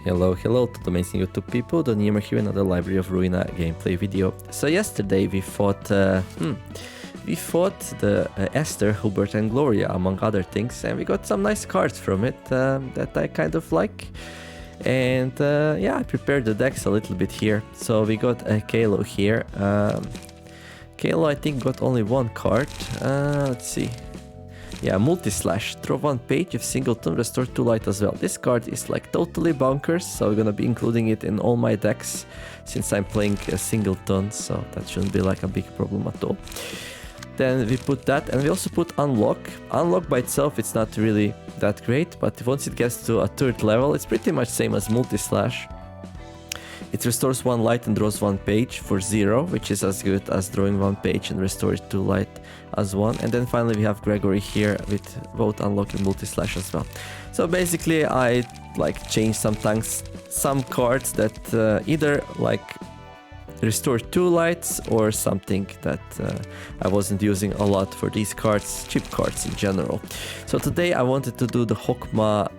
Hello to the amazing YouTube people, the Nemer here, another Library of Ruina gameplay video. So yesterday we fought the Esther, Hubert and Gloria, among other things, and we got some nice cards from it that I kind of like. And yeah, I prepared the decks a little bit here. So we got a Kalo here. Kalo I think got only one card. Let's see. Yeah, multi-slash. Draw one page if singleton, restore 2 light as well. This card is like totally bonkers, so we're gonna be including it in all my decks since I'm playing a singleton, so that shouldn't be like a big problem at all. Then we put that, and we also put unlock. Unlock by itself, it's not really that great, but once it gets to a 3rd level, it's pretty much same as multi-slash. It restores 1 light and draws 1 page for 0, which is as good as drawing 1 page and restoring 2 light as 1. And then finally we have Gregory here with both unlock and multi-slash as well. So basically I like changed sometimes some cards that either like restore 2 lights or something that I wasn't using a lot for these cards, cheap cards in general. So today I wanted to do the Hokma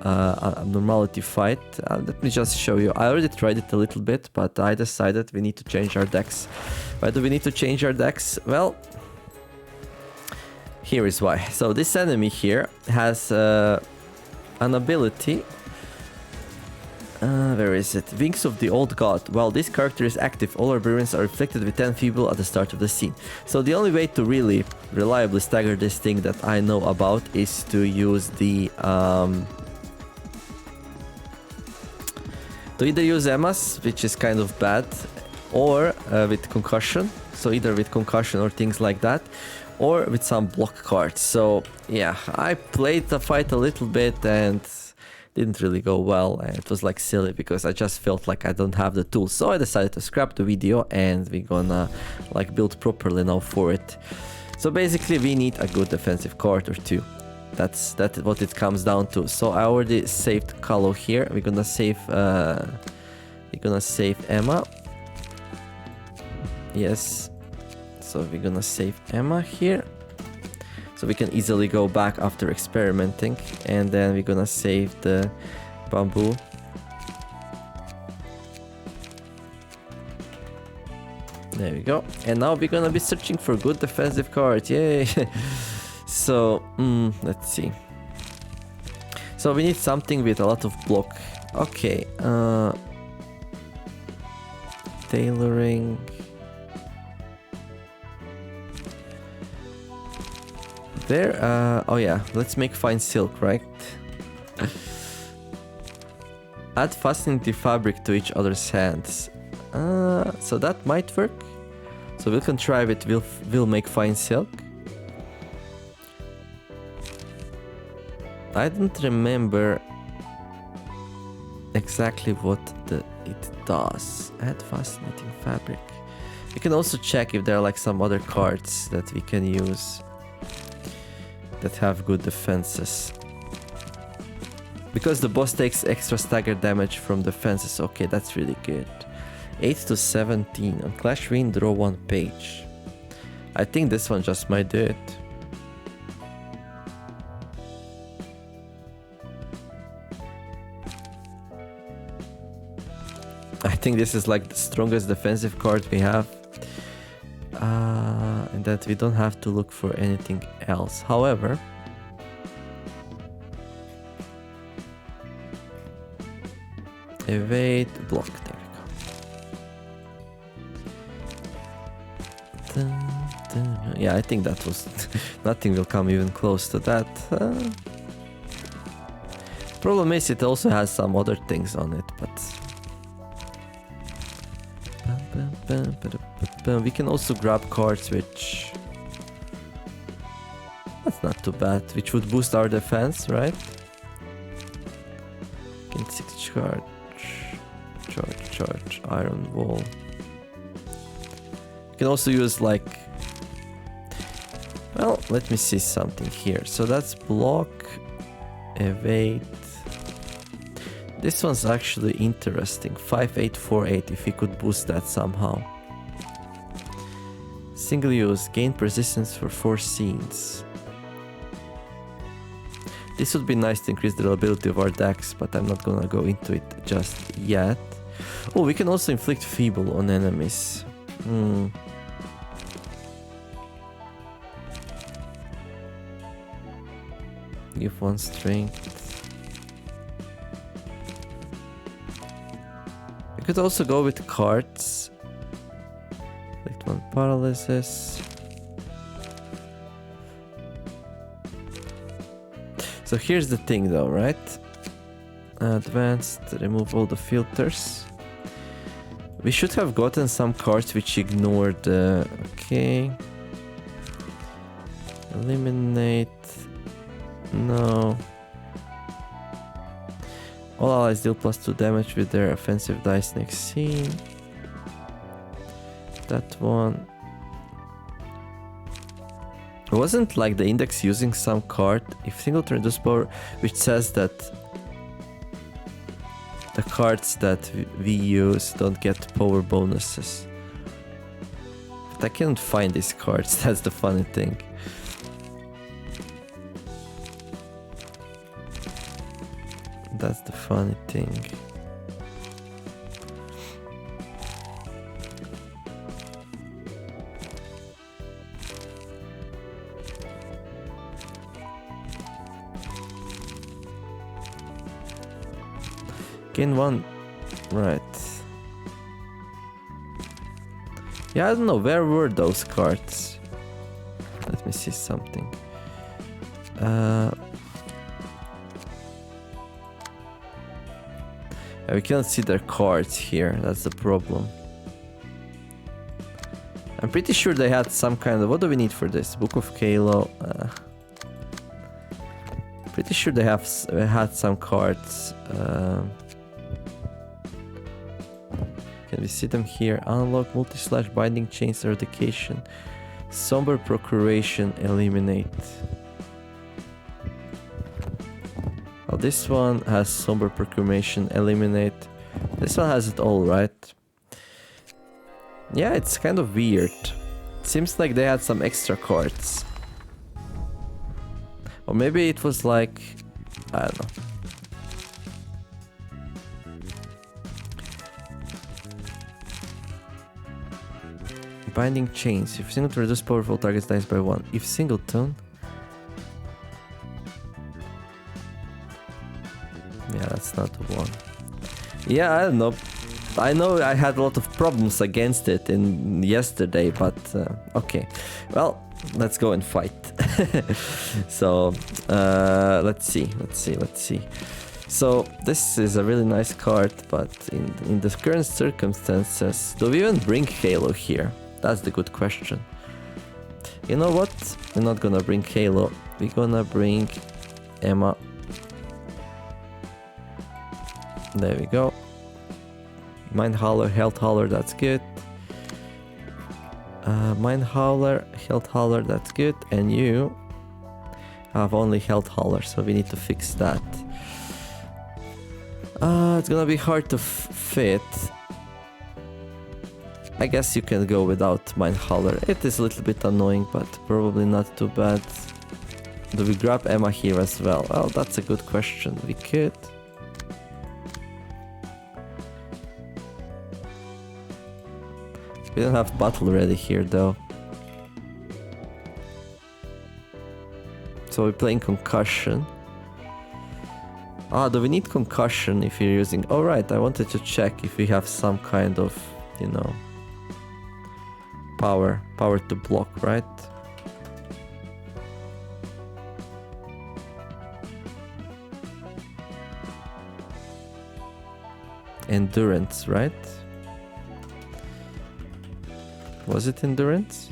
Abnormality Fight. Let me just show you. I already tried it a little bit, but I decided we need to change our decks. Why do we need to change our decks? Well, here is why. So this enemy here has an ability. Where is it? Wings of the Old God. While this character is active, all librarians are reflected with 10 Feeble at the start of the scene. So the only way to really reliably stagger this thing that I know about is to use the... to either use Emma's, which is kind of bad, or with Concussion. So either with Concussion or things like that, or with some block cards. So yeah, I played the fight a little bit and... didn't really go well, and it was like silly because I just felt like I don't have the tools. So I decided to scrap the video and we're gonna like build properly now for it. So basically we need a good defensive card or 2. That's what it comes down to. So I already saved Kalo here. We're gonna save Emma. Yes. So we're gonna save Emma here. So we can easily go back after experimenting, and then we're gonna save the bamboo. There we go. And now we're gonna be searching for good defensive cards. Yay! So, let's see. So we need something with a lot of block. Okay. Tailoring. There, oh yeah, let's make fine silk, right? Add fascinating fabric to each other's hands. So that might work. So we'll contrive it, we'll make fine silk. I don't remember exactly what it does. Add fascinating fabric. We can also check if there are like some other cards that we can use that have good defenses. Because the boss takes extra stagger damage from defenses. Okay, that's really good. 8 to 17. On Clash Win, draw 1 page. I think this one just might do it. I think this is like the strongest defensive card we have. And that we don't have to look for anything else. However, evade, block, there we go. Yeah, I think that was... nothing will come even close to that. Problem is it also has some other things on it, but... we can also grab cards which... that's not too bad, which would boost our defense, right? Gain 6 charge, iron wall. You can also use like... well, let me see something here. So that's block, evade. This one's actually interesting. 5848, if we could boost that somehow. Single use, gain persistence for 4 scenes. This would be nice to increase the reliability of our decks, but I'm not gonna go into it just yet. Oh, we can also inflict Feeble on enemies. Give 1 strength. We could also go with cards. Inflict 1 paralysis. So here's the thing though, right? Advanced, remove all the filters. We should have gotten some cards which ignored the... Okay. Eliminate. No. All allies deal +2 damage with their offensive dice next scene. That one. Wasn't like the index using some card, if single turn reduce power, which says that the cards that we use don't get power bonuses. But I can't find these cards, that's the funny thing. That's the funny thing. Gain 1, right. Yeah, I don't know, where were those cards? Let me see something. Yeah, we cannot see their cards here, that's the problem. I'm pretty sure they had some kind of... What do we need for this? Book of Kalo. Pretty sure they have had some cards. Can we see them here? Unlock, multi-slash, binding chains, eradication, somber procuration, eliminate. Well, this one has somber procuration, eliminate. This one has it all, right? Yeah, it's kind of weird. Seems like they had some extra cards. Or maybe it was like... I don't know. Binding chains. If singleton, reduce powerful targets dice by 1. If singleton... Yeah, that's not the one. Yeah, I don't know. I know I had a lot of problems against it in yesterday, but okay. Well, let's go and fight. So, let's see. So, this is a really nice card, but in the current circumstances, do we even bring Halo here? That's the good question. You know what? We're not gonna bring Halo. We're gonna bring Emma. There we go. Mind Howler, Health Howler, that's good. Mind Howler, Health Howler, that's good. And you have only Health Howler, so we need to fix that. It's gonna be hard to fit. I guess you can go without Mind Howler. It is a little bit annoying, but probably not too bad. Do we grab Emma here as well? Well, that's a good question. We could. We don't have battle ready here though. So we're playing concussion. Do we need concussion if you're using... Oh right, I wanted to check if we have some kind of, you know, power to block, right? Endurance, right? Was it endurance?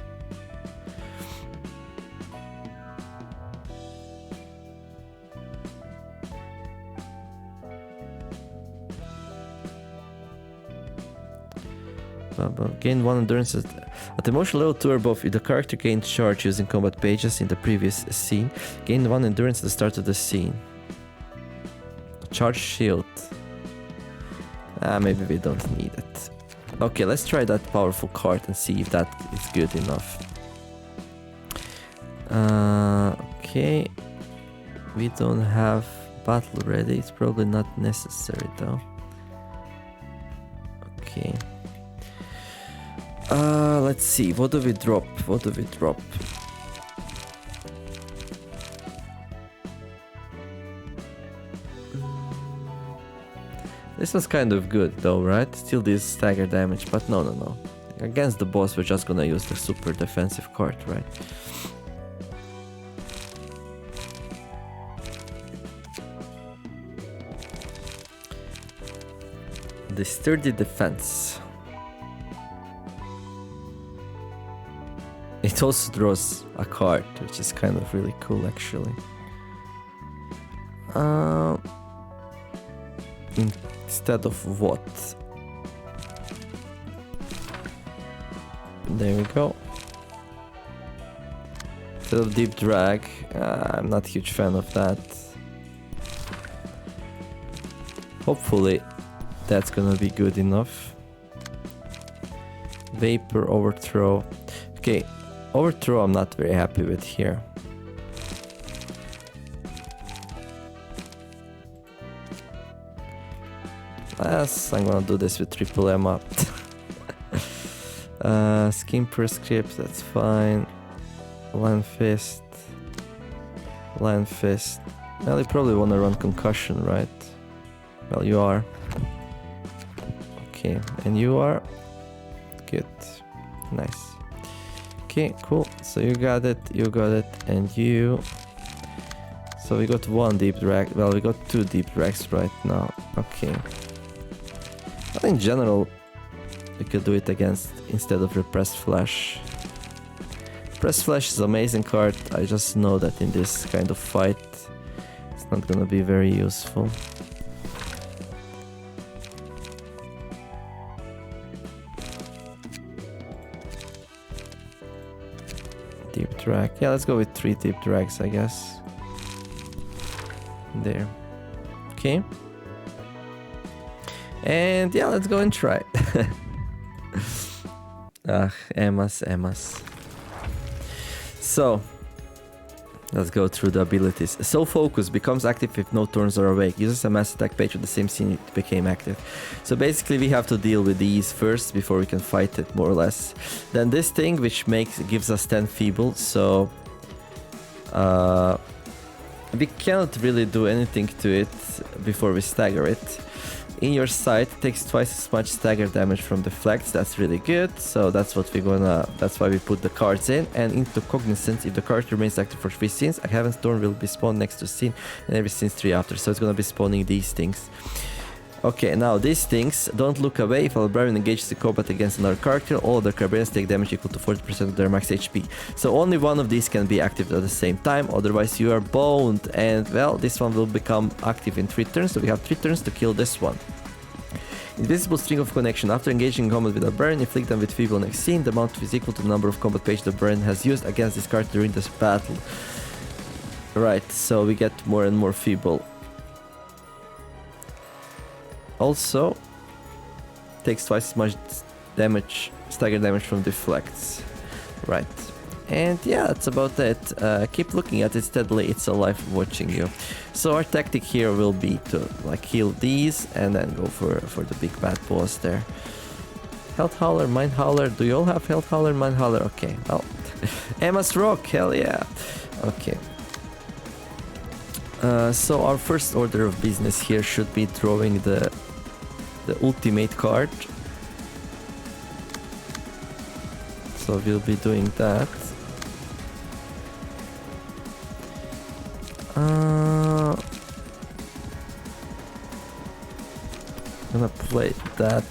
Gain 1 endurance at emotional level 2 or above. If the character gained charge using combat pages in the previous scene, gain 1 endurance at the start of the scene. Charge shield. Maybe we don't need it. Okay, let's try that powerful card and see if that is good enough. Okay. We don't have battle ready. It's probably not necessary though. Okay. Let's see. What do we drop? What do we drop? This was kind of good though, right? Still this stagger damage, but no. Against the boss, we're just gonna use the super defensive card, right? The sturdy defense. It also draws a card, which is kind of really cool actually. Instead of what? There we go. Instead of deep drag, I'm not a huge fan of that. Hopefully that's gonna be good enough. Vapor overthrow. Okay, overthrow I'm not very happy with here. Yes, I'm gonna do this with triple M up. Skin prescript, that's fine. Land fist. Land fist. Well, you probably wanna run concussion, right? Well, you are. Okay, and you are? Good. Nice. Okay, cool. So you got it, and you... So we got one deep drag. Well, we got two deep drags right now. Okay. I think in general, we could do it against instead of repressed flash. Repressed flash is an amazing card. I just know that in this kind of fight, it's not gonna be very useful. Deep drag. Yeah, let's go with 3 deep drags, I guess. There. Okay. And yeah, let's go and try it. Emmas. So, let's go through the abilities. So focus becomes active if no turns are awake. Uses a mass attack page with the same scene it became active. So basically we have to deal with these first before we can fight it, more or less. Then this thing which gives us 10 feeble, so we cannot really do anything to it before we stagger it. In your sight, takes twice as much stagger damage from deflects. That's really good. So that's what we're gonna. That's why we put the cards in. And into cognizance, if the card remains active for 3 scenes, a Heaven's Thorn will be spawned next to scene, and every scene 3 after. So it's gonna be spawning these things. Okay, now these things don't look away. If a librarian engages in combat against another character, all other librarians take damage equal to 40% of their max HP. So only one of these can be active at the same time, otherwise you are boned. And well, this one will become active in 3 turns, so we have 3 turns to kill this one. Invisible string of connection. After engaging in combat with a librarian, inflict them with feeble next scene. The amount is equal to the number of combat pages the librarian has used against this card during this battle. Right, so we get more and more feeble. Also, takes twice as much damage, stagger damage from deflects. Right. And yeah, that's about it. Keep looking at it steadily, it's alive watching you. So our tactic here will be to like heal these and then go for the big bad boss there. Health Howler, Mind Howler. Do you all have Health Howler, Mind Howler? Okay, well. Emma's Rock, hell yeah. Okay. So our first order of business here should be drawing the ultimate card. So we'll be doing that. I'm gonna play that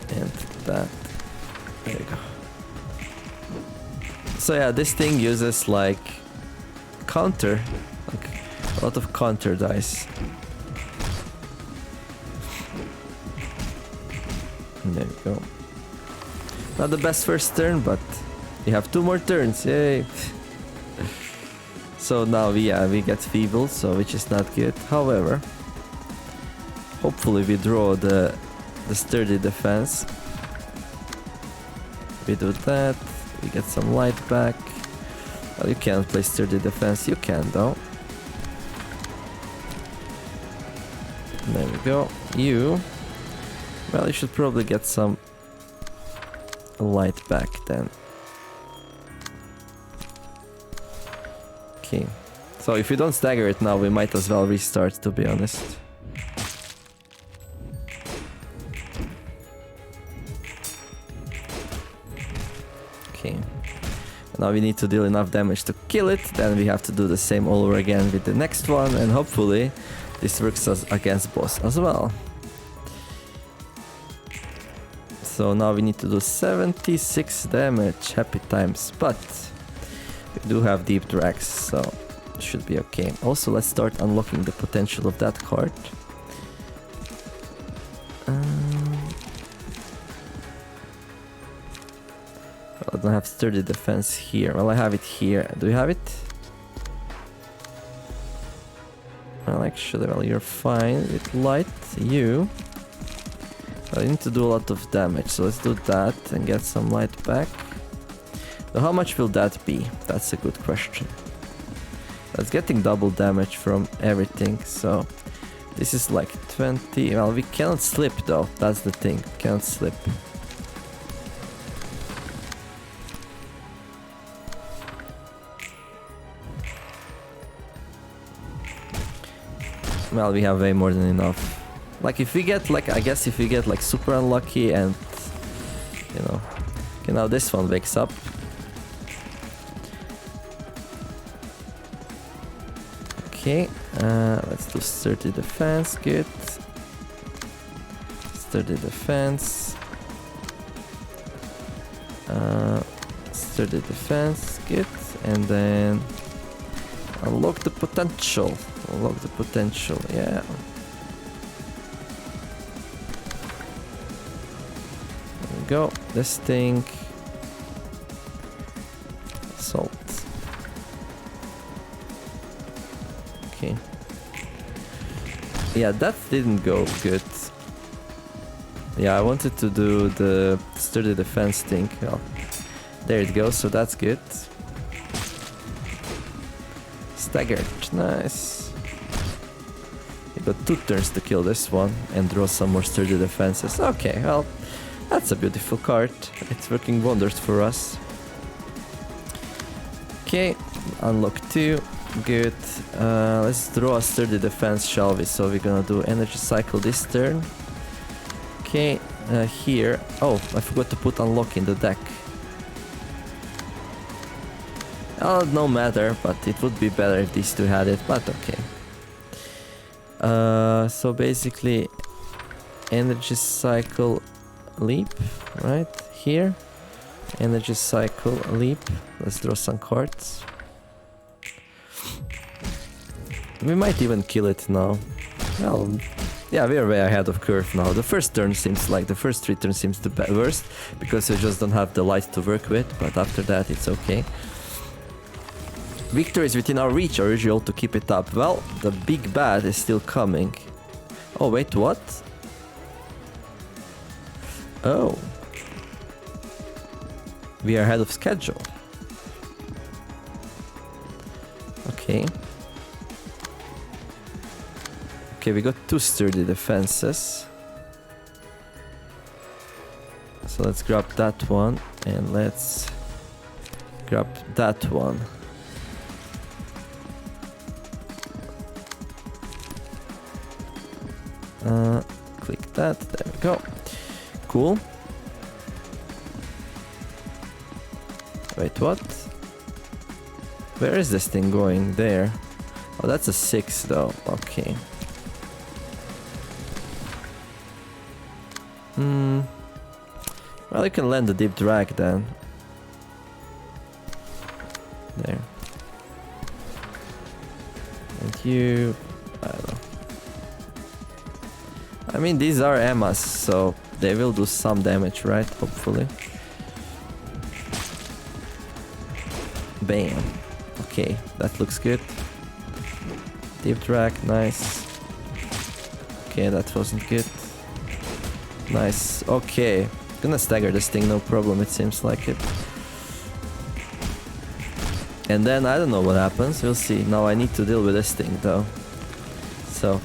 and that. There you go. So yeah, this thing uses like counter, like a lot of counter dice. And there we go. Not the best first turn, but we have 2 more turns, yay! So now we get feeble, so which is not good. However, hopefully we draw the sturdy defense. We do that, we get some light back. Well, you can't play sturdy defense, you can though. go. You. Well, you should probably get some light back then. Okay. So if we don't stagger it now, we might as well restart, to be honest. Okay. Now we need to deal enough damage to kill it, then we have to do the same all over again with the next one, and hopefully this works against boss as well. So now we need to do 76 damage, happy times, but we do have deep drags, so should be okay. Also, let's start unlocking the potential of that card. I don't have sturdy defense here. Well, I have it here. Do you have it? Well, actually, well, you're fine with light. You. I need to do a lot of damage, so let's do that and get some light back. So how much will that be? That's a good question. That's getting double damage from everything, so this is like 20. Well, we cannot slip though. That's the thing. Can't slip. Well, we have way more than enough. Like if we get like, I guess if we get like super unlucky and, you know. Okay, now this one wakes up. Okay, let's do sturdy defense, good. Sturdy defense. Sturdy defense, good. And then unlock the potential. Unlock the potential, yeah. There we go. This thing. Salt. Okay. Yeah, that didn't go good. Yeah, I wanted to do the sturdy defense thing. Well, there it goes, so that's good. Staggered, nice. You got 2 turns to kill this one and draw some more sturdy defenses. Okay, well, that's a beautiful card. It's working wonders for us. Okay, unlock 2. Good. Let's draw a sturdy defense, shall we? So we're gonna do energy cycle this turn. Okay, here. Oh, I forgot to put unlock in the deck. No matter, but it would be better if these two had it, but okay. So basically, energy cycle leap, right? Here. Energy cycle leap. Let's draw some cards. We might even kill it now. Well, yeah, we are way ahead of curve now. The first turn seems like, the first 3 turns seems the worst, because we just don't have the light to work with, but after that it's okay. Victory is within our reach, our usual to keep it up. Well, the big bad is still coming. Oh, wait, what? Oh. We are ahead of schedule. Okay. Okay, we got 2 sturdy defenses. So let's grab that one and let's grab that one. Click that, there we go. Cool. Wait, what? Where is this thing going? There. Oh, that's a 6 though, okay. Well, you can land the deep drag then. There. And you... I don't know. I mean, these are Emmas, so they will do some damage, right? Hopefully. Bam. Okay, that looks good. Deep drag, nice. Okay, that wasn't good. Nice, okay. Gonna stagger this thing, no problem, it seems like it. And then, I don't know what happens, we'll see. Now I need to deal with this thing, though. So,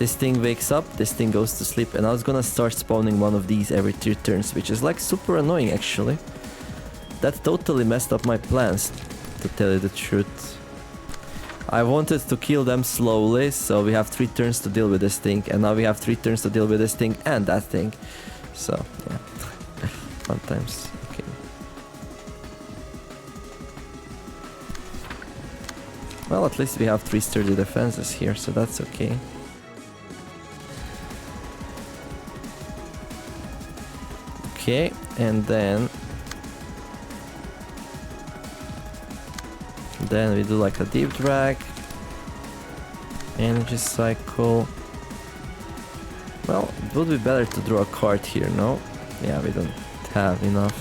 This thing wakes up, this thing goes to sleep, and I was gonna start spawning one of these every 3 turns, which is like super annoying actually. That totally messed up my plans, to tell you the truth. I wanted to kill them slowly, so we have 3 turns to deal with this thing, and now we have 3 turns to deal with this thing and that thing. So, yeah. Fun times. Okay. Well, at least we have 3 sturdy defenses here, so that's okay. Okay, and then we do like a deep drag, energy cycle. Well, it would be better to draw a card here, no? Yeah, we don't have enough.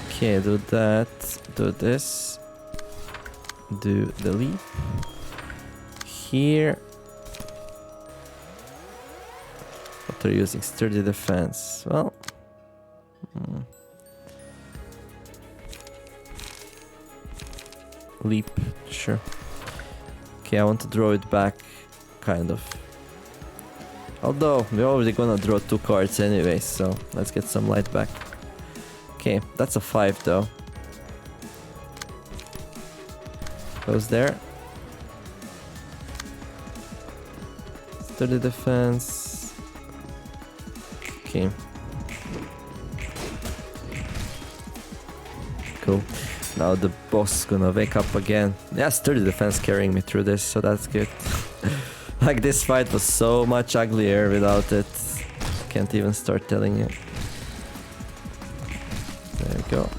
Okay, do that, do this, do the leap here. What are you using? Sturdy defense. Well, leap, sure. Okay, I want to draw it back, kind of. Although, we're already gonna draw 2 cards anyway, so let's get some light back. Okay, that's a 5 though. Goes there. Sturdy defense. Okay. Cool. Now the boss is gonna wake up again. Yeah, sturdy defense carrying me through this, so that's good. Like, this fight was so much uglier without it. Can't even start telling you. There we go.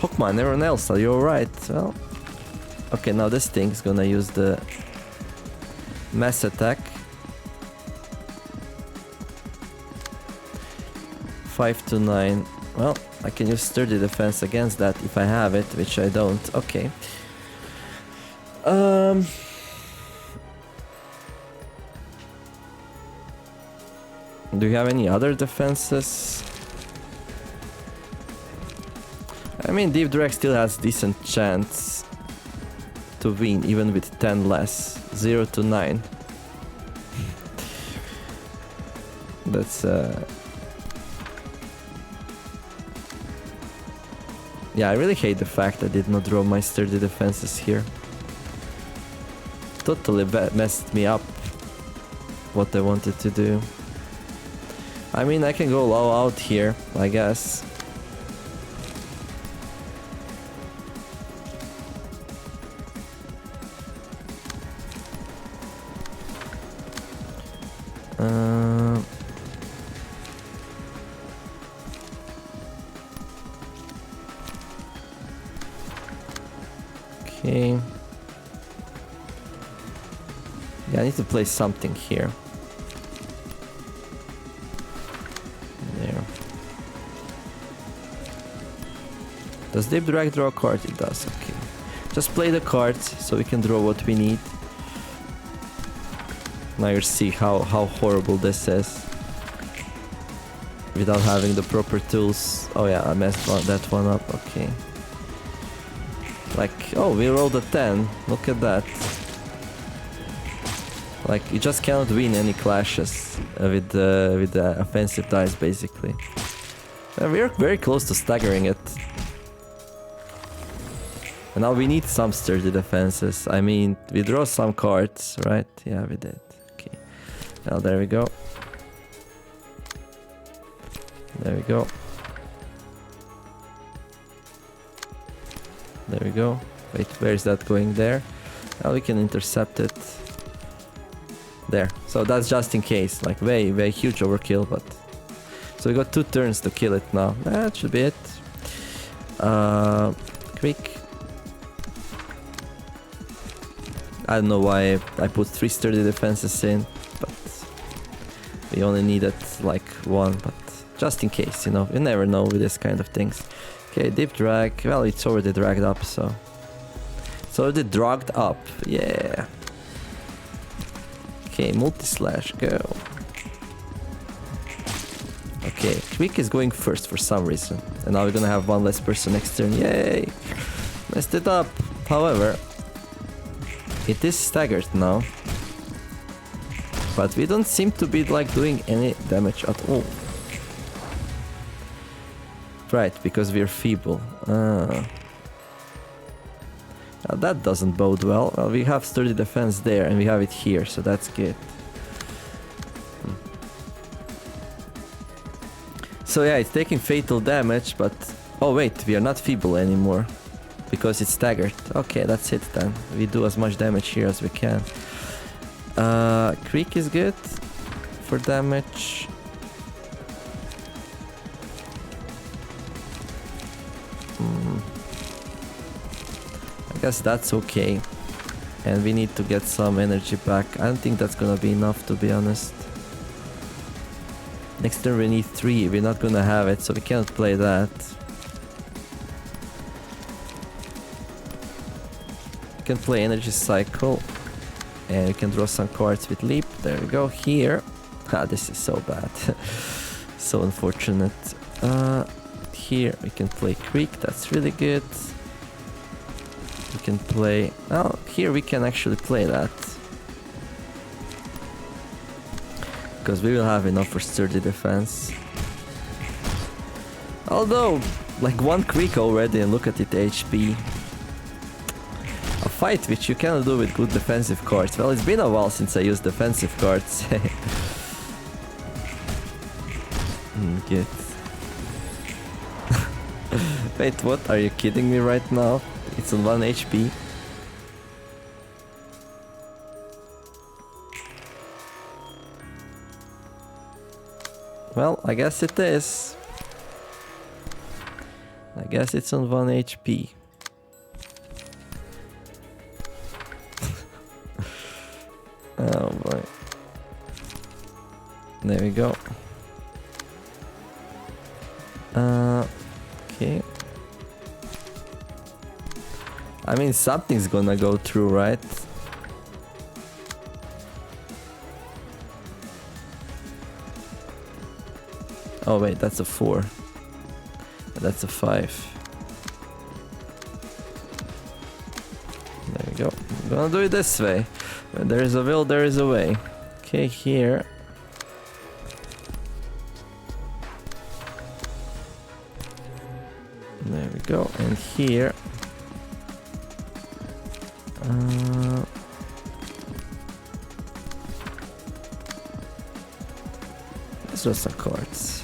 Hokma and everyone else, are you alright? Well, okay, now this thing is gonna use the mass attack. 5 to 9. Well, I can use sturdy defense against that if I have it, which I don't. Okay. Do you have any other defenses? I mean, Deep Drag still has decent chance to win, even with 10 less. 0 to 9. That's yeah, I really hate the fact I did not draw my sturdy defenses here. Totally messed me up what I wanted to do. I mean, I can go all out here, I guess. Okay. Yeah, I need to play something here. There. Does Deep Drag draw a card? It does, okay. Just play the cards so we can draw what we need. Now you see how horrible this is. Without having the proper tools. Oh yeah, I messed that one up, okay. Like, oh, we rolled a 10. Look at that. Like, you just cannot win any clashes with the offensive dice, basically. We're very close to staggering it. And now we need some sturdy defenses. I mean, we draw some cards, right? Yeah, we did. Okay. Well, there we go. There we go. There we go. Wait, where is that going there? Now we can intercept it. There. So that's just in case. Like, very huge overkill, but... So we got 2 turns to kill it now. That should be it. Quick. I don't know why I put 3 sturdy defenses in, but... We only needed, like, 1, but... Just in case, you know. You never know with this kind of things. Okay, deep drag. Well, it's already dragged up, so... It's already dragged up. Yeah. Okay, multi-slash, go. Okay, Quick is going first for some reason. And now we're gonna have 1 less person next turn. Yay! Messed it up. However, it is staggered now. but we don't seem to be like doing any damage at all. Right, because we're feeble. Now that doesn't bode well. Well, we have sturdy defense there and we have it here, so that's good. So yeah, it's taking fatal damage, but... Oh wait, we are not feeble anymore. Because it's staggered. Okay, that's it then. We do as much damage here as we can. Creek is good for damage. I guess that's okay. And we need to get some energy back. I don't think that's gonna be enough, to be honest. Next turn we need 3. We're not gonna have it, so we can't play that. We can play energy cycle. And we can draw some cards with leap. There we go. Here. Ah, this is so bad. So unfortunate. Here we can play creek. That's really good. We can play... Oh, here we can actually play that. Because we will have enough for sturdy defense. Although, like one creek already and look at it HP. A fight which you cannot do with good defensive cards. Well, it's been a while since I used defensive cards. Good. Wait, what? Are you kidding me right now? It's on 1 HP. Well, I guess it is. I guess it's on 1 HP. Oh boy. There we go. Okay. I mean, something's gonna go through, right? Oh wait, that's a 4. That's a 5. There we go. I'm gonna do it this way. When there is a will, there is a way. Okay, here. There we go. And here. Let's draw some cards.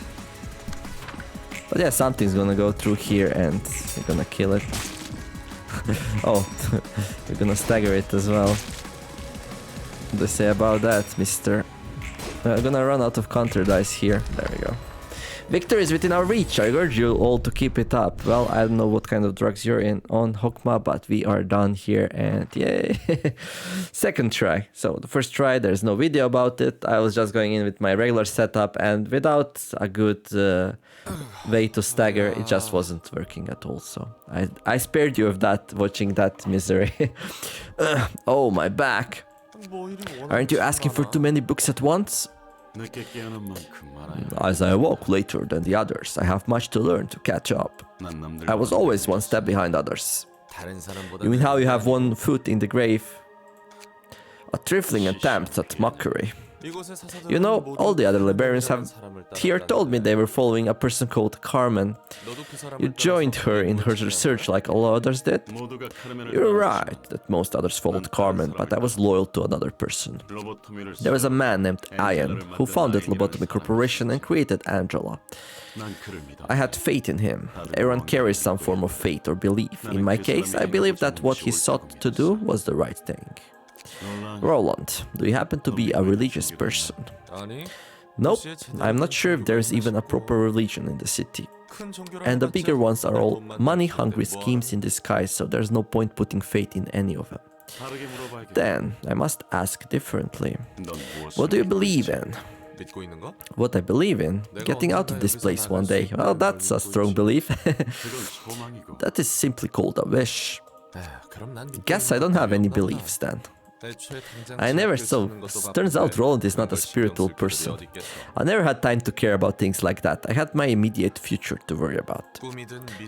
But yeah, something's gonna go through here and we're gonna kill it. Oh, we're gonna stagger it as well. What do you say about that, mister? We're gonna run out of counter dice here. There we go. Victory is within our reach. I urge you all to keep it up. Well, I don't know what kind of drugs you're in on Hokma, but we are done here and yay. Second try. So the first try, there's no video about it. I was just going in with my regular setup and without a good way to stagger, it just wasn't working at all. So I spared you of that, watching that misery. Oh, my back. Aren't you asking for too many books at once? As I awoke later than the others, I have much to learn to catch up. I was always one step behind others. You mean how you have one foot in the grave? A trifling attempt at mockery. You know, all the other librarians have here told me they were following a person called Carmen. You joined her in her research like all others did? You're right that most others followed Carmen, but I was loyal to another person. There was a man named Ian who founded Lobotomy Corporation and created Angela. I had faith in him. Everyone carries some form of faith or belief. In my case, I believe that what he sought to do was the right thing. Roland, do you happen to be a religious person? Nope, I'm not sure if there's even a proper religion in the city. And the bigger ones are all money-hungry schemes in disguise, so there's no point putting faith in any of them. Then, I must ask differently. What do you believe in? What I believe in? Getting out of this place one day. Well, that's a strong belief. That is simply called a wish. Guess I don't have any beliefs then. I never saw. Turns out Roland is not a spiritual person. I never had time to care about things like that. I had my immediate future to worry about.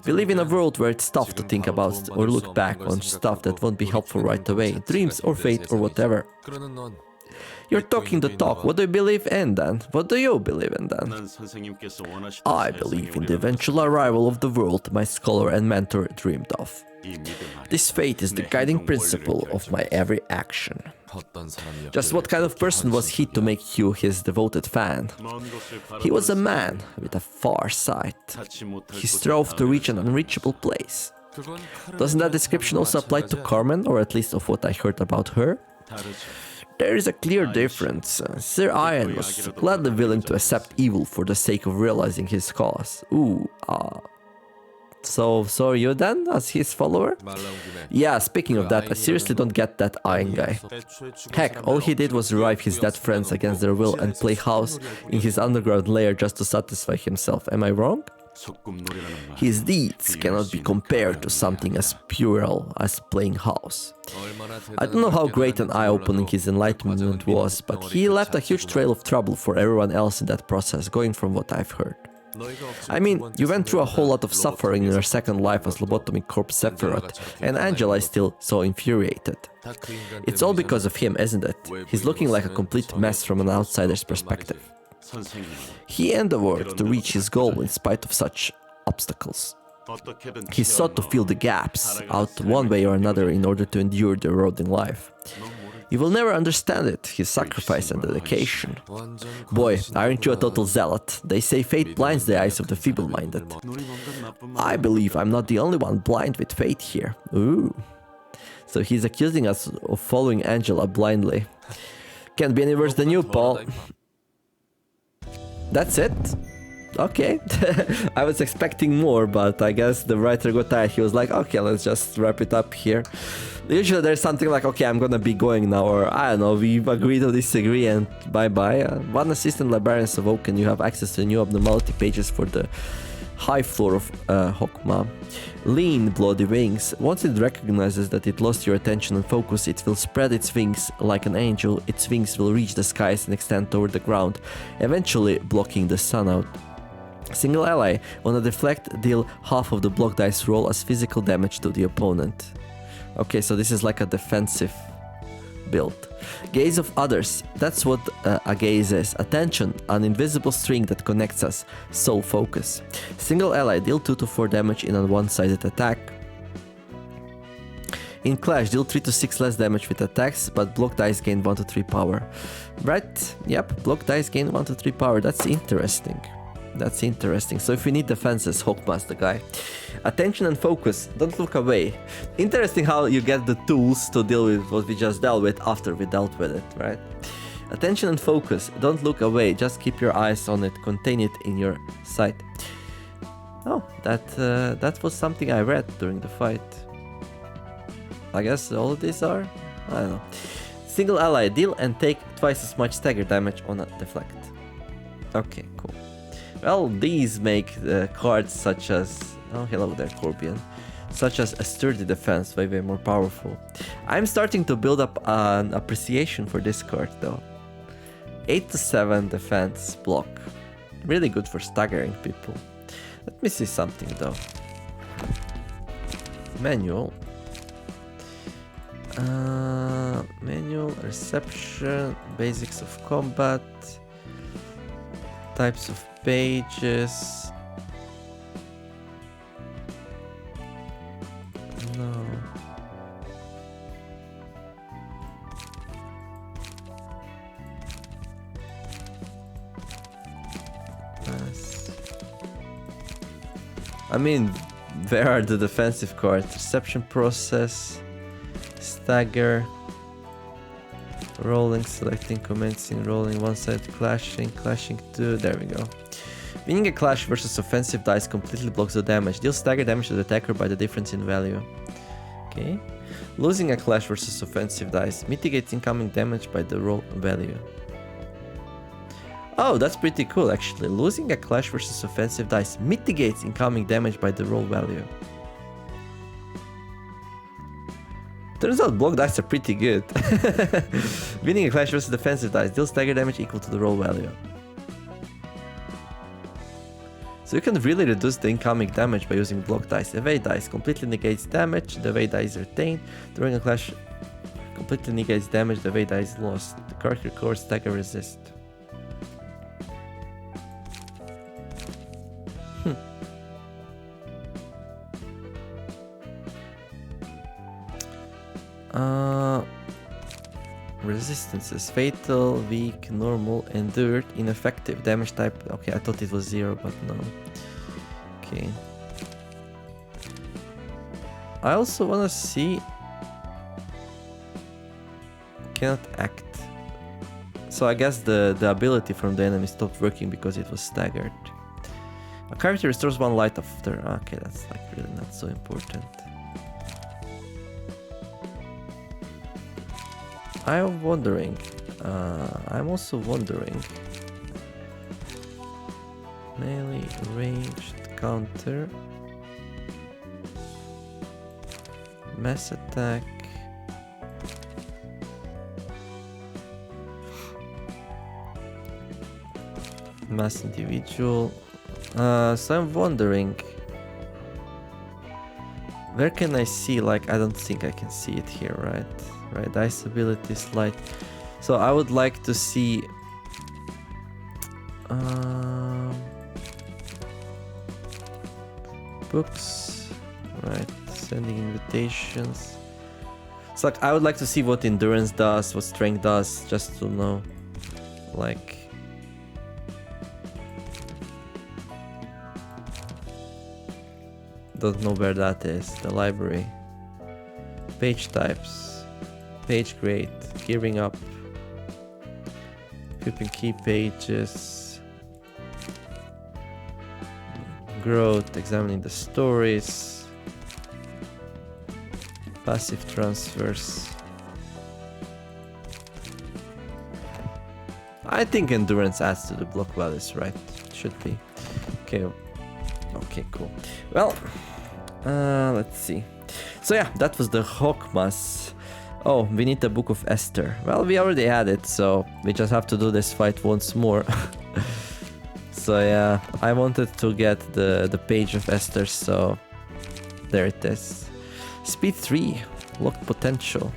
We live in a world where it's tough to think about or look back on stuff that won't be helpful right away. Dreams or fate or whatever. You're talking the talk. What do you believe in then? What do you believe in then? I believe in the eventual arrival of the world my scholar and mentor dreamed of. This fate is the guiding principle of my every action. Just what kind of person was he to make you his devoted fan? He was a man with a far sight. He strove to reach an unreachable place. Doesn't that description also apply to Carmen, or at least of what I heard about her? There is a clear difference. Sir Ian was gladly willing to accept evil for the sake of realizing his cause. So are you then, as his follower? Yeah, speaking of that, I seriously don't get that Iron guy. Heck, all he did was drive his dead friends against their will and play house in his underground lair just to satisfy himself. Am I wrong? His deeds cannot be compared to something as puerile as playing house. I don't know how great an eye-opening his enlightenment was, but he left a huge trail of trouble for everyone else in that process, going from what I've heard. I mean, you went through a whole lot of suffering in your second life as lobotomy corpse Sephiroth, and Angela is still so infuriated. It's all because of him, isn't it? He's looking like a complete mess from an outsider's perspective. He endeavored to reach his goal in spite of such obstacles. He sought to fill the gaps out one way or another in order to endure the road in life. You will never understand it, his sacrifice and dedication. Boy, aren't you a total zealot? They say fate blinds the eyes of the feeble-minded. I believe I'm not the only one blind with fate here. Ooh. So he's accusing us of following Angela blindly. Can't be any worse than you, Paul. That's it? Okay. I was expecting more, but I guess the writer got tired. He was like, okay, let's just wrap it up here. Usually there's something like, okay, I'm gonna be going now, or I don't know, we agree to disagree and bye-bye. One assistant librarians awoke and you have access to new abnormality pages for the high floor of Hokma. Lean, bloody wings. Once it recognizes that it lost your attention and focus, it will spread its wings like an angel. Its wings will reach the skies and extend toward the ground, eventually blocking the sun out. Single ally. On a deflect, deal half of the block dice roll as physical damage to the opponent. Okay, so this is like a defensive build. Gaze of others. That's what a gaze is. Attention, an invisible string that connects us. Soul focus. Single ally, deal 2 to 4 damage in a one-sided attack. In clash, deal 3 to 6 less damage with attacks, but block dice gain 1 to 3 power. Right, yep, block dice gain 1 to 3 power. That's interesting. That's interesting. So if we need defenses, Hokma's the guy. Attention and focus. Don't look away. Interesting how you get the tools to deal with what we just dealt with after we dealt with it, right? Attention and focus. Don't look away. Just keep your eyes on it. Contain it in your sight. Oh, that was something I read during the fight. I guess all of these are? I don't know. Single ally. Deal and take twice as much stagger damage on a deflect. Okay, cool. Well, these make the cards such as... Oh, hello there, Corbian. Such as a sturdy defense way more powerful. I'm starting to build up an appreciation for this card, though. 8 to 7 defense block. Really good for staggering people. Let me see something, though. Manual. Manual, reception, basics of combat, types of pages. No. Yes. I mean, where are the defensive cards? Reception process, stagger, rolling, selecting, commencing, rolling, one side, clashing, clashing two, there we go. Winning a clash versus offensive dice completely blocks the damage. Deal stagger damage to the attacker by the difference in value. Okay. Losing a clash versus offensive dice mitigates incoming damage by the roll value. Oh, that's pretty cool actually. Losing a clash versus offensive dice mitigates incoming damage by the roll value. Turns out block dice are pretty good. Winning a clash versus defensive dice deals stagger damage equal to the roll value. So you can really reduce the incoming damage by using block dice. Evade dice completely negates damage, the evade dice is retained. During a clash completely negates damage, the evade dice is lost. The character core stagger resist. Resistances: fatal, weak, normal, endured, ineffective. Damage type. Okay, I thought it was 0, but no. Okay. I also wanna see. Cannot act. So I guess the ability from the enemy stopped working because it was staggered. A character restores 1 light after. Okay, that's like really not so important. I'm wondering. I'm also wondering. Melee, ranged, counter, mass attack. Mass individual. So I'm wondering, where can I see, like, I don't think I can see it here, right? Right, dice ability, slide. So I would like to see books, right? Sending invitations. It's like I would like to see what endurance does, what strength does, just to know, like. Don't know where that is. The library. Page types. Page grade. Gearing up. Equipping key pages. Growth. Examining the stories. Passive transfers. I think endurance adds to the block values, right? Should be. Okay. Okay, cool. Well, let's see. So yeah, that was the Hokmas. Oh, we need the Book of Esther. Well, we already had it, so we just have to do this fight once more. So yeah, I wanted to get the page of Esther, so there it is. Speed 3, locked potential.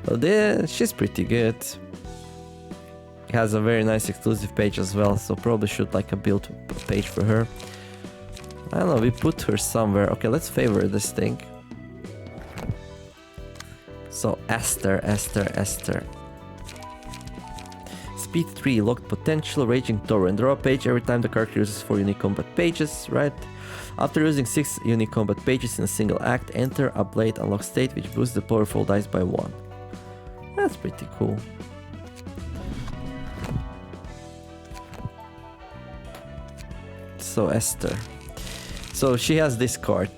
Well, she's pretty good. It has a very nice exclusive page as well, so probably should like a build page for her. I don't know, we put her somewhere. Okay, let's favor this thing. So Esther. Speed 3, locked potential, raging torrent. Draw a page every time the character uses 4 unique combat pages, right? After using 6 unique combat pages in a single act, enter a blade unlock state which boosts the powerful dice by 1. That's pretty cool. So Esther. So she has this card.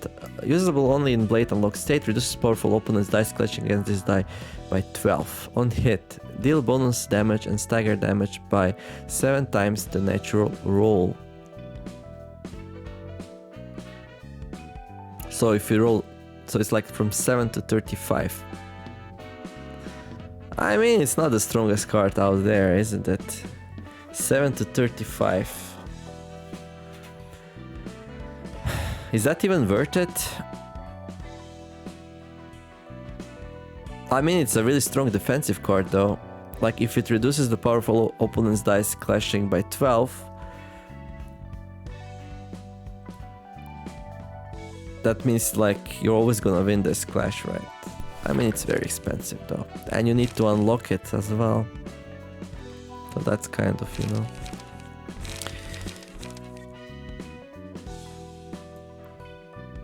Usable only in blade unlock state, reduces powerful opponent's dice clashing against this die by 12. On hit, deal bonus damage and stagger damage by 7 times the natural roll. So if you roll, so it's like from 7 to 35. I mean, it's not the strongest card out there, isn't it? 7 to 35. Is that even worth it? I mean, it's a really strong defensive card though. Like if it reduces the powerful opponent's dice clashing by 12, that means like you're always gonna win this clash, right? I mean, it's very expensive though. And you need to unlock it as well. So that's kind of, you know.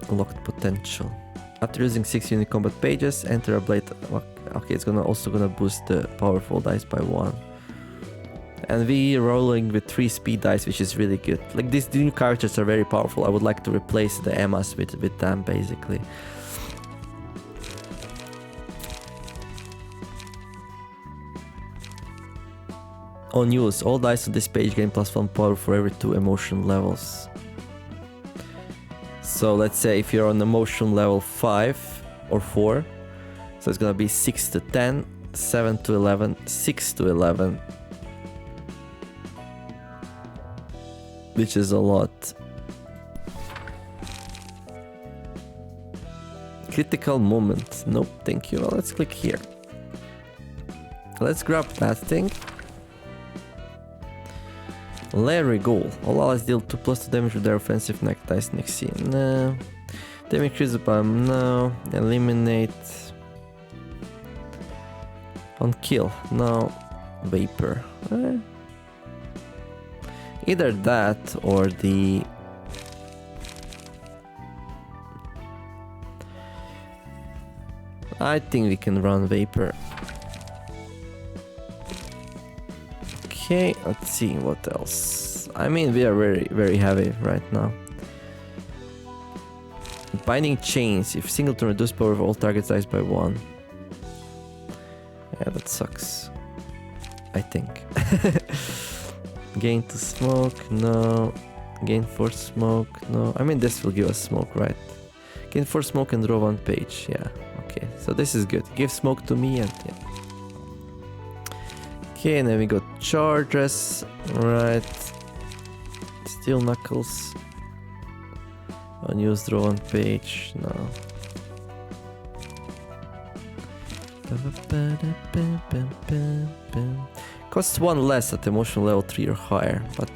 Locked potential. After using 6 unique combat pages, enter a blade. Okay, it's also gonna boost the powerful dice by 1. And we rolling with 3 speed dice, which is really good. Like these new characters are very powerful. I would like to replace the Emmas with them basically. On use, all dice on this page gain +1 power for every 2 emotion levels. So let's say if you're on emotion level 5 or 4, so it's gonna be 6 to 10, 7 to 11, 6 to 11. Which is a lot. Critical moment. Nope, thank you. Well, let's click here. let's grab that thing. Larry Goal. All allies deal 2+2 damage with their offensive neck dice next scene. No. Damage increases by no. Eliminate. On kill. No. Vapor. Either that or the... I think we can run Vapor. Okay, let's see what else. I mean, we are very heavy right now. Binding Chains. If single to reduce power of all targets dies by 1. Yeah, that sucks. I think. Gain to smoke, no. Gain 4 smoke, no. I mean, this will give us smoke, right? Gain 4 smoke and draw 1 page, yeah. Okay, so this is good. Give smoke to me and yeah. Okay, and then we got charges, right. Steel Knuckles. Unused, draw 1 page, no. Costs 1 less at emotional level 3 or higher, but...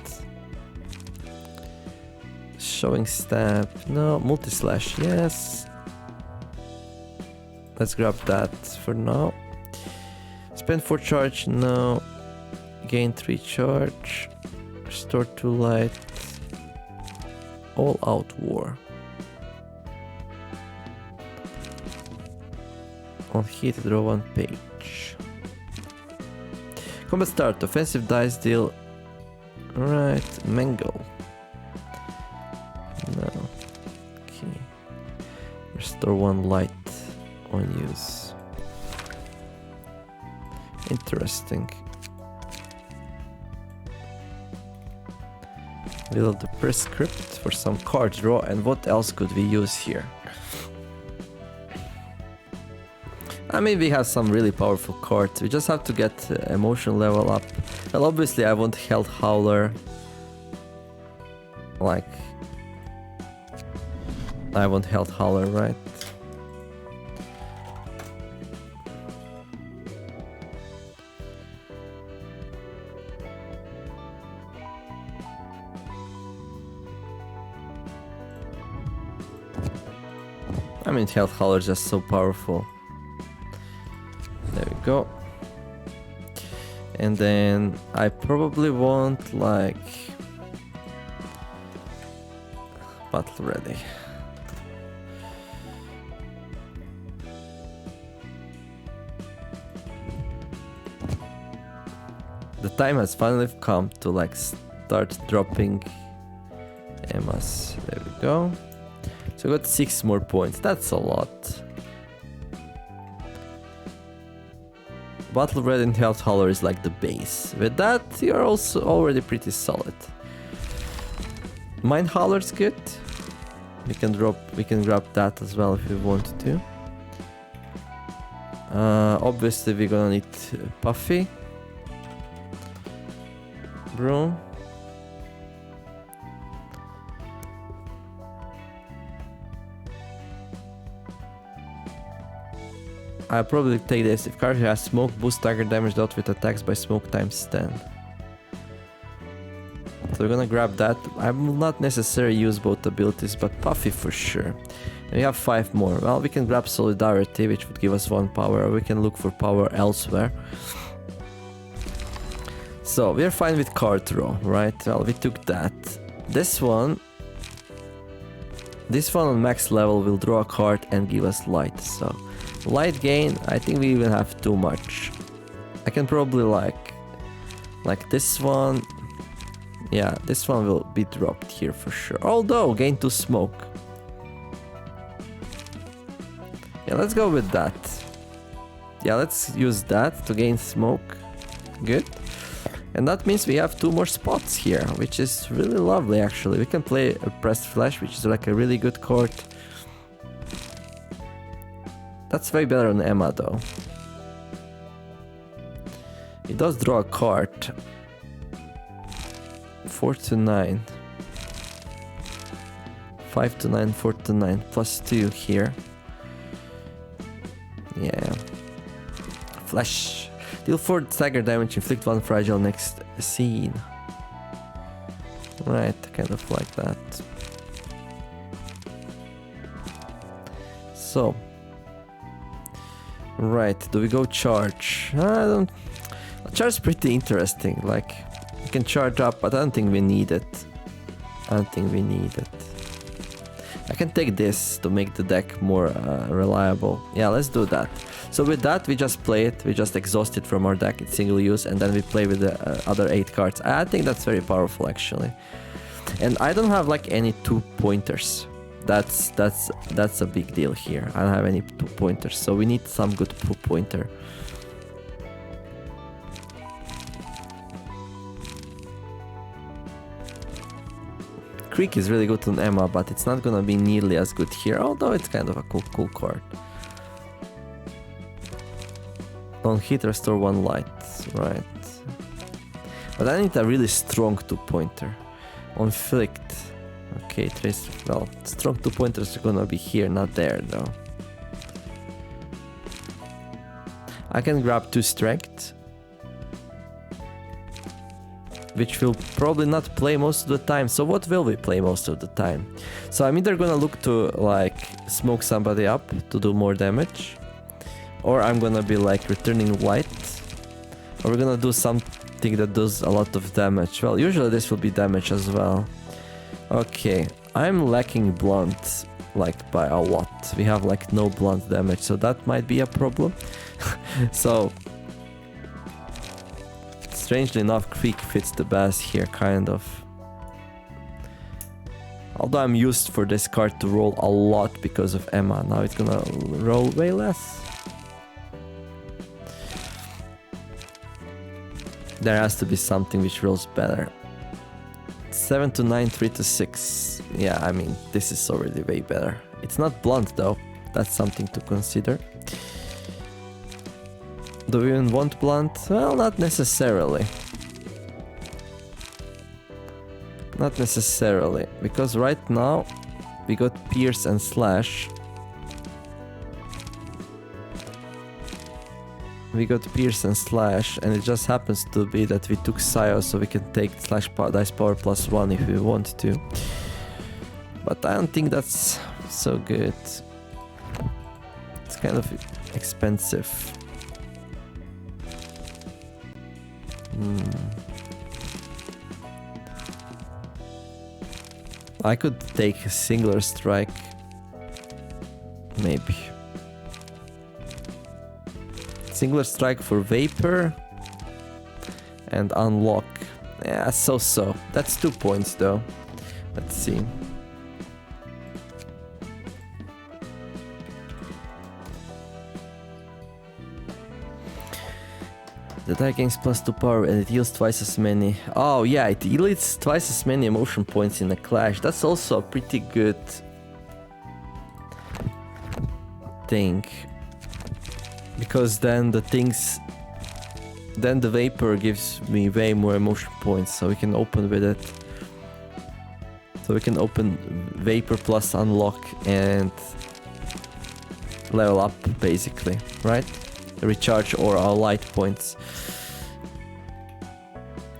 Showing stab, no. Multi-slash, yes. Let's grab that for now. Spend 4 charge, no. Gain 3 charge. Restore 2 light. All out war. On hit, draw 1 page. Combat start, offensive dice deal. Right, Mangle. No. Okay. Restore 1 light on use. Interesting. Will of the prescript for some card draw, and what else could we use here? I mean, we have some really powerful cards. We just have to get emotion level up. Well, obviously I want Health Howler. Like... I want Health Howler, right? I mean, Health Howler is just so powerful. There we go. And then I probably want like battle ready. The time has finally come to like start dropping Emmas. There we go. So I got 6 more points. That's a lot. Battle Red and Health Howler is like the base. With that, you're also already pretty solid. Mind Howler's good. We can grab that as well if we want to. Obviously we're gonna need Puffy. Broom. I'll probably take this. If character has smoke, boost target damage dealt with attacks by smoke times 10. So we're gonna grab that. I will not necessarily use both abilities, but Puffy for sure. And we have 5 more. Well, we can grab Solidarity, which would give us 1 power, or we can look for power elsewhere. So, we're fine with card draw, right? Well, we took that. This one on max level will draw a card and give us light, so... Light gain, I think we even have too much. I can probably like this one. Yeah, this one will be dropped here for sure. Although, gain 2 smoke. Yeah, let's go with that. Yeah, let's use that to gain smoke. Good. And that means we have 2 more spots here, which is really lovely actually. We can play a Pressed Flesh, which is like a really good card. That's way better than Emma though. He does draw a card. 4 to 9. 5 to 9, 4 to 9. Plus 2 here. Yeah. Flash. Deal 4 stagger damage, inflict 1 fragile next scene. Right, kind of like that. So. Right, do we go charge? I don't... Charge is pretty interesting, like... You can charge up, but I don't think we need it. I don't think we need it. I can take this to make the deck more reliable. Yeah, let's do that. So with that, we just play it, we just exhaust it from our deck, it's single use, and then we play with the other 8 cards. I think that's very powerful, actually. And I don't have like any 2-pointers. That's a big deal here. I don't have any 2-pointers, so we need some good 2-pointer. Creek is really good on Emma, but it's not gonna be nearly as good here, although it's kind of a cool card. On hit, restore 1 light, right. But I need a really strong 2-pointer. On flict, okay, trace, well, strong 2-pointers are gonna be here, not there though. I can grab 2 strength, which we'll probably not play most of the time. So what will we play most of the time? So I'm either gonna look to like smoke somebody up to do more damage, or I'm gonna be like returning light, or we're gonna do something that does a lot of damage. Well, usually this will be damage as well. Okay, I'm lacking blunt like by a lot. We have like no blunt damage, so that might be a problem. So strangely enough, Creek fits the best here, kind of. Although I'm used for this card to roll a lot because of Emma. Now it's gonna roll way less. There has to be something which rolls better. 7 to 9, 3 to 6. Yeah, I mean, this is already way better. It's not blunt though. That's something to consider. Do we even want blunt? Well, not necessarily. Not necessarily, because right now we got pierce and slash. We got pierce and slash, and it just happens to be that we took Sio, so we can take slash dice power +1 if we want to. But I don't think that's so good. It's kind of expensive. I could take a singular strike, maybe. Singular strike for Vapor and unlock. Yeah, so. That's 2 points though. Let's see. The die gains +2 power and it deals twice as many. Oh yeah, it deals twice as many emotion points in a clash. That's also a pretty good thing. Because then the Vapor gives me way more emotion points, so we can open with it. So we can open Vapor plus unlock and level up basically, right? Recharge or our light points.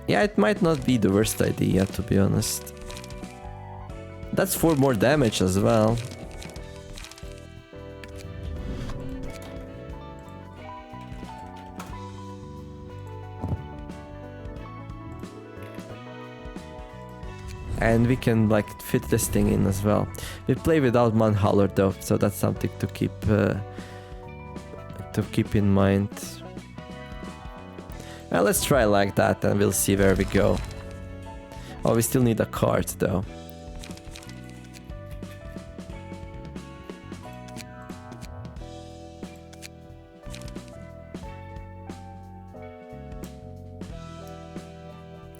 Yeah, it might not be the worst idea, to be honest. That's 4 more damage as well. And we can like fit this thing in as well. We play without Manhauler though, so that's something to keep in mind. Well, let's try like that and we'll see where we go. Oh, we still need a card though.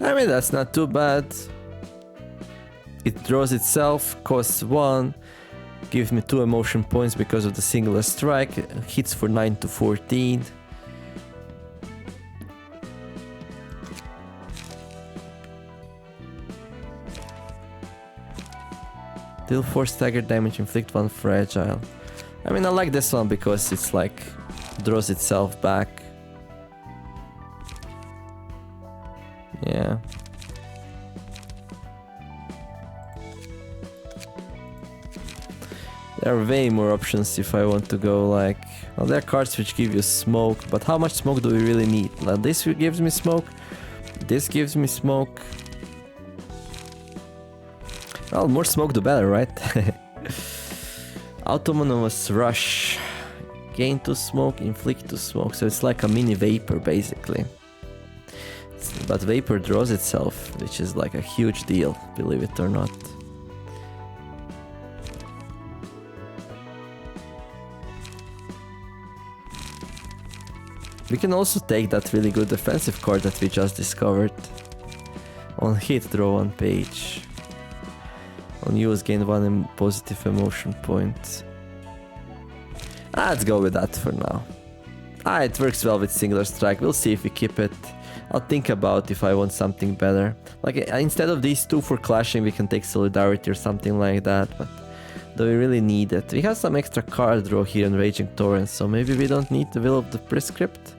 I mean, that's not too bad. It draws itself, costs 1, gives me 2 emotion points because of the singular strike, hits for 9 to 14. Deal 4 stagger damage, inflict 1 fragile. I mean, I like this one because it's like, draws itself back. There are way more options if I want to go like... Well, there are cards which give you smoke, but how much smoke do we really need? Now this gives me smoke, this gives me smoke. Well, more smoke the better, right? Autonomous Rush. Gain 2 smoke, inflict 2 smoke, so it's like a mini vapor basically. But vapor draws itself, which is like a huge deal, believe it or not. We can also take that really good defensive card that we just discovered. On hit, draw 1 page. On use, gain 1 positive emotion point. Let's go with that for now. It works well with singular strike. We'll see if we keep it. I'll think about if I want something better. Like instead of these 2 for clashing, we can take solidarity or something like that. But do we really need it? We have some extra card draw here in Raging Torrent, so maybe we don't need the Will of the Prescript.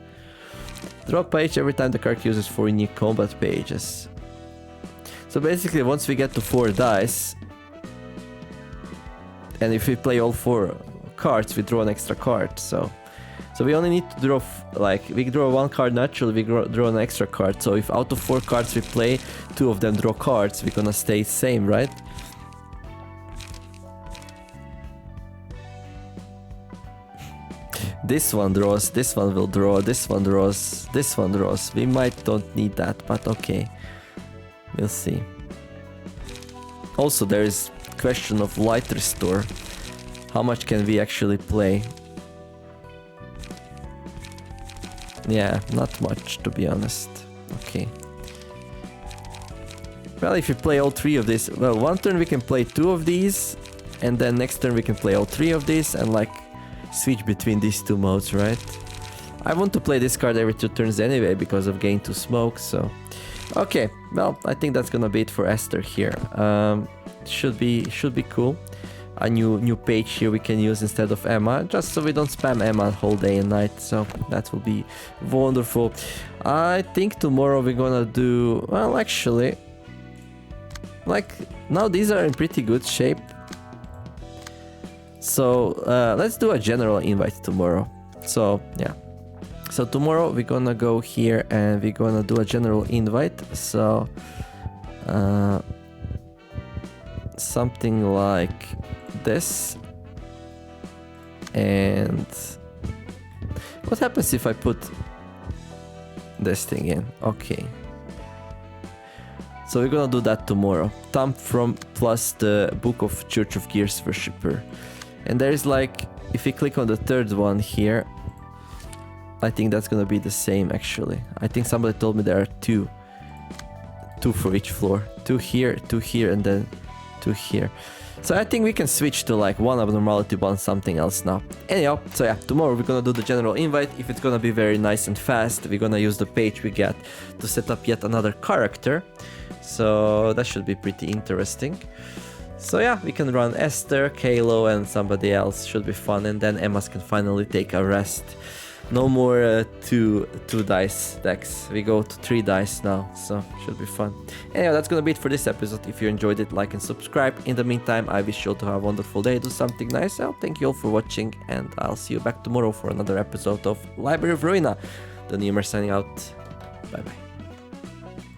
Draw page every time the card uses 4 unique combat pages. So basically, once we get to 4 dice, and if we play all 4 cards, we draw an extra card. So we only need to draw, we draw 1 card naturally, we draw an extra card. So if out of 4 cards we play, 2 of them draw cards, we're gonna stay same, right? This one draws, this one will draw, this one draws, this one draws. We might don't need that, but okay. We'll see. Also, there is question of Light Restore. How much can we actually play? Yeah, not much, to be honest. Okay. Well, if you play all 3 of these... Well, one turn we can play 2 of these, and then next turn we can play all 3 of these, and like... switch between these 2 modes, right? I want to play this card every 2 turns anyway because of gain 2 smoke, so... Okay, well, I think that's gonna be it for Esther here. Should be cool. A new page here we can use instead of Emma, just so we don't spam Emma whole day and night, so that will be wonderful. I think tomorrow we're gonna do... Well, actually... Like, now these are in pretty good shape. So let's do a general invite tomorrow. So yeah, so tomorrow we're gonna go here and we're gonna do a general invite. So something like this. And what happens if I put this thing in? Okay. So we're gonna do that tomorrow. Thumb from plus the Book of Church of Gears Worshipper. And there is like, if you click on the 3rd one here, I think that's gonna be the same actually. I think somebody told me there are 2 for each floor. 2 here, and then 2 here. So I think we can switch to like 1 abnormality, 1 something else now. Anyhow, so yeah, tomorrow we're gonna do the general invite. If it's gonna be very nice and fast, we're gonna use the page we get to set up yet another character. So that should be pretty interesting. So yeah, we can run Esther, Kalo, and somebody else. Should be fun, and then Emma's can finally take a rest. No more 2 dice decks. We go to 3 dice now, so should be fun. Anyway, that's gonna be it for this episode. If you enjoyed it, like and subscribe. In the meantime, I wish you all to have a wonderful day. Do something nice. I'll thank you all for watching, and I'll see you back tomorrow for another episode of Library of Ruina. The Nemer signing out. Bye bye.